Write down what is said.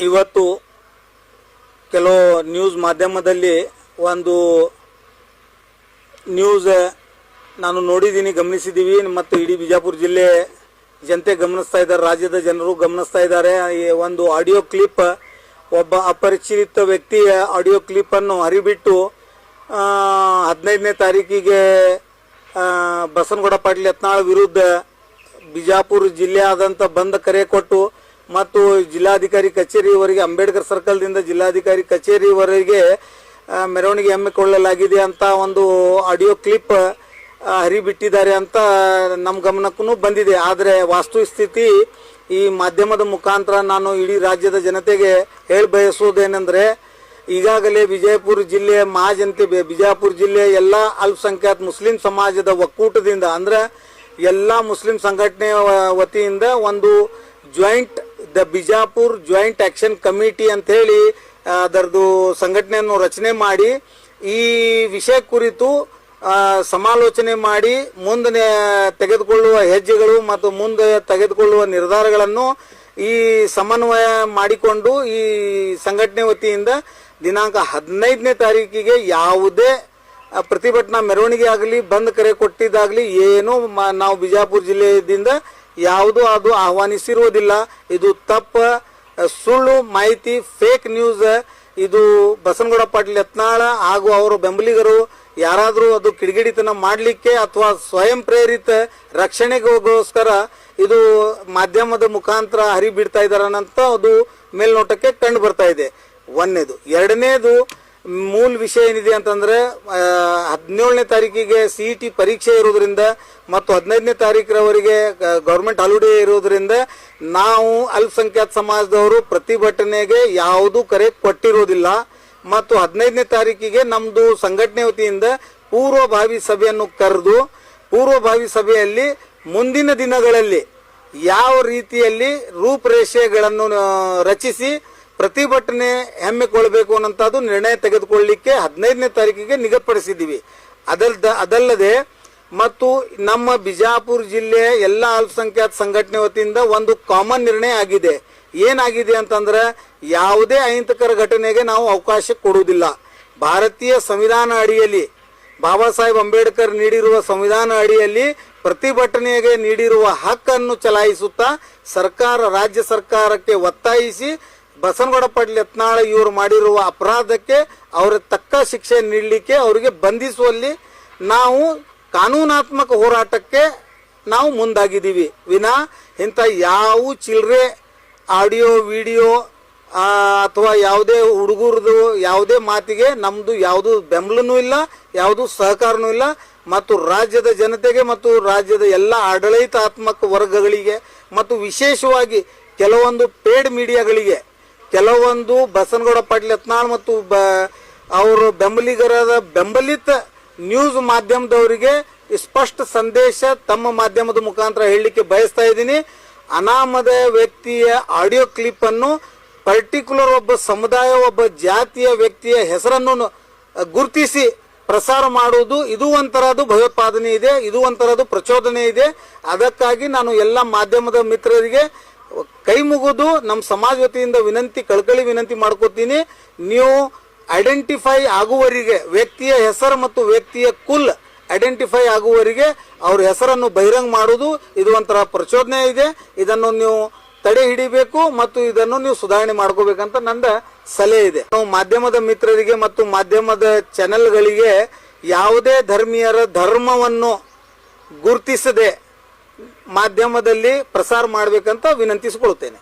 ಇವತ್ತು ಕೆಲವು ನ್ಯೂಸ್ ಮಾಧ್ಯಮದಲ್ಲಿ ಒಂದು ನ್ಯೂಸ್ ನಾನು ನೋಡಿದ್ದೀನಿ, ಗಮನಿಸಿದ್ದೀವಿ ಮತ್ತು ಇಡೀ ಬಿಜಾಪುರ ಜಿಲ್ಲೆ ಜನತೆ ಗಮನಿಸ್ತಾ ಇದ್ದಾರೆ, ರಾಜ್ಯದ ಜನರು ಗಮನಿಸ್ತಾ ಇದ್ದಾರೆ. ಒಂದು ಆಡಿಯೋ ಕ್ಲಿಪ್, ಒಬ್ಬ ಅಪರಿಚಿತ ವ್ಯಕ್ತಿಯ ಆಡಿಯೋ ಕ್ಲಿಪ್ಪನ್ನು ಹರಿಬಿಟ್ಟು 15ನೇ ತಾರೀಕಿಗೆ ಬಸನಗೌಡ ಪಾಟೀಲ್ ಯತ್ನಾಳ್ ವಿರುದ್ಧ ಬಿಜಾಪುರ ಜಿಲ್ಲೆಯಾದಂಥ ಬಂದ್ ಕರೆ ಕೊಟ್ಟು ಮತ್ತು ಜಿಲ್ಲಾಧಿಕಾರಿ ಕಚೇರಿವರೆಗೆ, ಅಂಬೇಡ್ಕರ್ ಸರ್ಕಲ್ದಿಂದ ಜಿಲ್ಲಾಧಿಕಾರಿ ಕಚೇರಿವರೆಗೆ ಮೆರವಣಿಗೆ ಹಮ್ಮಿಕೊಳ್ಳಲಾಗಿದೆ ಅಂತ ಒಂದು ಆಡಿಯೋ ಕ್ಲಿಪ್ ಹರಿಬಿಟ್ಟಿದ್ದಾರೆ ಅಂತ ನಮ್ಮ ಗಮನಕ್ಕೂ ಬಂದಿದೆ. ಆದರೆ ವಾಸ್ತುಸ್ಥಿತಿ ಈ ಮಾಧ್ಯಮದ ಮುಖಾಂತರ ನಾನು ಇಡೀ ರಾಜ್ಯದ ಜನತೆಗೆ ಹೇಳಿ ಬಯಸುವುದೇನೆಂದರೆ, ಈಗಾಗಲೇ ವಿಜಯಪುರ ಜಿಲ್ಲೆಯ ಮಹಾಜನತೆ, ಬಿಜಾಪುರ ಜಿಲ್ಲೆಯ ಎಲ್ಲ ಅಲ್ಪಸಂಖ್ಯಾತ ಮುಸ್ಲಿಂ ಸಮಾಜದ ಒಕ್ಕೂಟದಿಂದ, ಅಂದ್ರೆ ಎಲ್ಲ ಮುಸ್ಲಿಂ ಸಂಘಟನೆಯ ವತಿಯಿಂದ ಒಂದು joint the Bijapur joint action committee ಅಂತ ಹೇಳಿ ಅದರದ್ದು ಸಂಘಟನೆಯನ್ನು ರಚನೆ ಮಾಡಿ ಈ ವಿಷಯ ಕುರಿತು ಸಮಾಲೋಚನೆ ಮಾಡಿ ಮುಂದೆ ತೆಗೆದುಕೊಳ್ಳುವ ಹೆಜ್ಜೆಗಳು ಮತ್ತು ಮುಂದೆ ತೆಗೆದುಕೊಳ್ಳುವ ನಿರ್ಧಾರಗಳನ್ನು ಈ ಸಮನ್ವಯ ಮಾಡಿಕೊಂಡು ಈ ಸಂಘಟನೆ ವತಿಯಿಂದ ದಿನಾಂಕ 15ನೇ ತಾರೀಕಿಗೆ ಯಾವುದೇ ಪ್ರತಿಭಟನಾ ಮೆರವಣಿಗೆ ಆಗಲಿ, ಬಂದ್ ಕರೆ ಕೊಟ್ಟಿದ್ದಾಗಲಿ ಏನು ನಾವು ಬಿಜಾಪುರ ಜಿಲ್ಲೆಯಿಂದ ಯಾವುದು ಅದು ಆಹ್ವಾನಿಸಿರುವುದಿಲ್ಲ. ಇದು ತಪ್ಪ, ಸುಳ್ಳು ಮಾಹಿತಿ, ಫೇಕ್ ನ್ಯೂಸ್. ಇದು ಬಸನಗೌಡ ಪಾಟೀಲ್ ಯತ್ನಾಳ ಹಾಗೂ ಅವರ ಬೆಂಬಲಿಗರು ಯಾರಾದರೂ ಅದು ಕಿಡಿಗೇಡಿತನ ಮಾಡಲಿಕ್ಕೆ ಅಥವಾ ಸ್ವಯಂ ಪ್ರೇರಿತ ರಕ್ಷಣೆಗೋಸ್ಕರ ಇದು ಮಾಧ್ಯಮದ ಮುಖಾಂತರ ಹರಿಬಿಡ್ತಾ ಇದ್ದಾರೆ ಅಂತ ಅದು ಮೇಲ್ನೋಟಕ್ಕೆ ಕಂಡು ಬರ್ತಾ ಇದೆ. ಒಂದನೇದು. ಎರಡನೇದು ಮೂಲ ವಿಷಯ ಏನಿದೆ ಅಂತಂದ್ರೆ, 17ನೇ ತಾರೀಕಿಗೆ CET ಪರೀಕ್ಷೆ ಇರೋದ್ರಿಂದ ಮತ್ತು 15ನೇ ತಾರೀಕರವರೆಗೆ ಗೌರ್ಮೆಂಟ್ ಹಾಲಿಡೇ ಇರೋದ್ರಿಂದ ನಾವು ಅಲ್ಪಸಂಖ್ಯಾತ ಸಮಾಜದವರು ಪ್ರತಿಭಟನೆಗೆ ಯಾವುದೂ ಕರೆ ಕೊಟ್ಟಿರೋದಿಲ್ಲ. ಮತ್ತು 15ನೇ ತಾರೀಕಿಗೆ ನಮ್ಮದು ಸಂಘಟನೆ ವತಿಯಿಂದ ಪೂರ್ವಭಾವಿ ಸಭೆಯನ್ನು ಕರೆದು ಪೂರ್ವಭಾವಿ ಸಭೆಯಲ್ಲಿ ಮುಂದಿನ ದಿನಗಳಲ್ಲಿ ಯಾವ ರೀತಿಯಲ್ಲಿ ರೂಪರೇಷೆಗಳನ್ನು ರಚಿಸಿ ಪ್ರತಿಭಟನೆ ಹಮ್ಮಿಕೊಳ್ಳಬೇಕು ಅನ್ನೋಂಥದ್ದು ನಿರ್ಣಯ ತೆಗೆದುಕೊಳ್ಳಲಿಕ್ಕೆ 15ನೇ ತಾರೀಕಿಗೆ ನಿಗದಿಪಡಿಸಿದ್ದೀವಿ. ಅದಲ್ಲದೆ ಮತ್ತು ನಮ್ಮ ಬಿಜಾಪುರ ಜಿಲ್ಲೆಯ ಎಲ್ಲ ಅಲ್ಪಸಂಖ್ಯಾತ ಸಂಘಟನೆ ವತಿಯಿಂದ ಒಂದು ಕಾಮನ್ ನಿರ್ಣಯ ಆಗಿದೆ. ಏನಾಗಿದೆ ಅಂತಂದ್ರೆ, ಯಾವುದೇ ಅಹಿಂಸಕರ ಘಟನೆಗೆ ನಾವು ಅವಕಾಶ ಕೊಡುವುದಿಲ್ಲ. ಭಾರತೀಯ ಸಂವಿಧಾನ ಅಡಿಯಲ್ಲಿ, ಬಾಬಾ ಸಾಹೇಬ್ ಅಂಬೇಡ್ಕರ್ ನೀಡಿರುವ ಸಂವಿಧಾನ ಅಡಿಯಲ್ಲಿ ಪ್ರತಿಭಟನೆಗೆ ನೀಡಿರುವ ಹಕ್ಕನ್ನು ಚಲಾಯಿಸುತ್ತಾ ಸರ್ಕಾರ, ರಾಜ್ಯ ಸರ್ಕಾರಕ್ಕೆ ಒತ್ತಾಯಿಸಿ ಬಸನಗೌಡ ಪಾಟೀಲ್ ಯತ್ನಾಳ್ ಇವರು ಮಾಡಿರುವ ಅಪರಾಧಕ್ಕೆ ಅವರ ತಕ್ಕ ಶಿಕ್ಷೆ ನೀಡಲಿಕ್ಕೆ, ಅವರಿಗೆ ಬಂಧಿಸುವಲ್ಲಿ ನಾವು ಕಾನೂನಾತ್ಮಕ ಹೋರಾಟಕ್ಕೆ ನಾವು ಮುಂದಾಗಿದ್ದೀವಿ. ವಿನಾ ಇಂಥ ಯಾವ ಚಿಲ್ಲರೆ ಆಡಿಯೋ ವಿಡಿಯೋ ಅಥವಾ ಯಾವುದೇ ಹುಡುಗರದು ಯಾವುದೇ ಮಾತಿಗೆ ನಮ್ಮದು ಯಾವುದು ಬೆಂಬಲನೂ ಇಲ್ಲ, ಯಾವುದು ಸಹಕಾರನೂ ಇಲ್ಲ. ಮತ್ತು ರಾಜ್ಯದ ಜನತೆಗೆ ಮತ್ತು ರಾಜ್ಯದ ಎಲ್ಲ ಆಡಳಿತಾತ್ಮಕ ವರ್ಗಗಳಿಗೆ ಮತ್ತು ವಿಶೇಷವಾಗಿ ಕೆಲವೊಂದು ಪೇಡ್ ಮೀಡಿಯಾಗಳಿಗೆ, ಕೆಲವೊಂದು ಬಸನಗೌಡ ಪಾಟೀಲ್ ಯತ್ನಾಳ್ ಮತ್ತು ಅವರು ಬೆಂಬಲಿಗರಾದ ಬೆಂಬಲಿತ ನ್ಯೂಸ್ ಮಾಧ್ಯಮದವರಿಗೆ ಸ್ಪಷ್ಟ ಸಂದೇಶ ತಮ್ಮ ಮಾಧ್ಯಮದ ಮುಖಾಂತರ ಹೇಳಲಿಕ್ಕೆ ಬಯಸ್ತಾ ಇದ್ದೀನಿ. ಅನಾಮದ ವ್ಯಕ್ತಿಯ ಆಡಿಯೋ ಕ್ಲಿಪ್ ಅನ್ನು ಪರ್ಟಿಕ್ಯುಲರ್ ಒಬ್ಬ ಸಮುದಾಯ, ಒಬ್ಬ ಜಾತಿಯ ವ್ಯಕ್ತಿಯ ಹೆಸರನ್ನು ಗುರುತಿಸಿ ಪ್ರಸಾರ ಮಾಡುವುದು ಇದು ಒಂಥರದ್ದು ಭಯೋತ್ಪಾದನೆ ಇದೆ, ಇದು ಒಂಥರದ್ದು ಪ್ರಚೋದನೆ ಇದೆ. ಅದಕ್ಕಾಗಿ ನಾನು ಎಲ್ಲ ಮಾಧ್ಯಮದ ಮಿತ್ರರಿಗೆ ಕೈ ಮುಗಿದು ನಮ್ಮ ಸಮಾಜ ವತಿಯಿಂದ ಕಳಕಳಿ ವಿನಂತಿ ಮಾಡ್ಕೋತೀನಿ. ನೀವು ಐಡೆಂಟಿಫೈ ಆಗುವವರಿಗೆ, ವ್ಯಕ್ತಿಯ ಹೆಸರು ಮತ್ತು ವ್ಯಕ್ತಿಯ ಕುಲ್ ಐಡೆಂಟಿಫೈ ಆಗುವವರಿಗೆ ಅವ್ರ ಹೆಸರನ್ನು ಬಹಿರಂಗ ಮಾಡುವುದು ಇದು ಒಂಥರ ಪ್ರಚೋದನೆ ಇದೆ. ಇದನ್ನು ನೀವು ತಡೆ ಹಿಡಿಬೇಕು ಮತ್ತು ಇದನ್ನು ನೀವು ಸುಧಾರಣೆ ಮಾಡ್ಕೋಬೇಕಂತ ನನ್ನ ಸಲಹೆ ಇದೆ. ನಾವು ಮಾಧ್ಯಮದ ಮಿತ್ರರಿಗೆ ಮತ್ತು ಮಾಧ್ಯಮದ ಚಾನೆಲ್ಗಳಿಗೆ ಯಾವುದೇ ಧರ್ಮೀಯರ ಧರ್ಮವನ್ನು ಗುರುತಿಸದೆ ಮಾಧ್ಯಮದಲ್ಲಿ ಪ್ರಸಾರ ಮಾಡಬೇಕಂತ ವಿನಂತಿಸಿಕೊಳ್ತೇನೆ.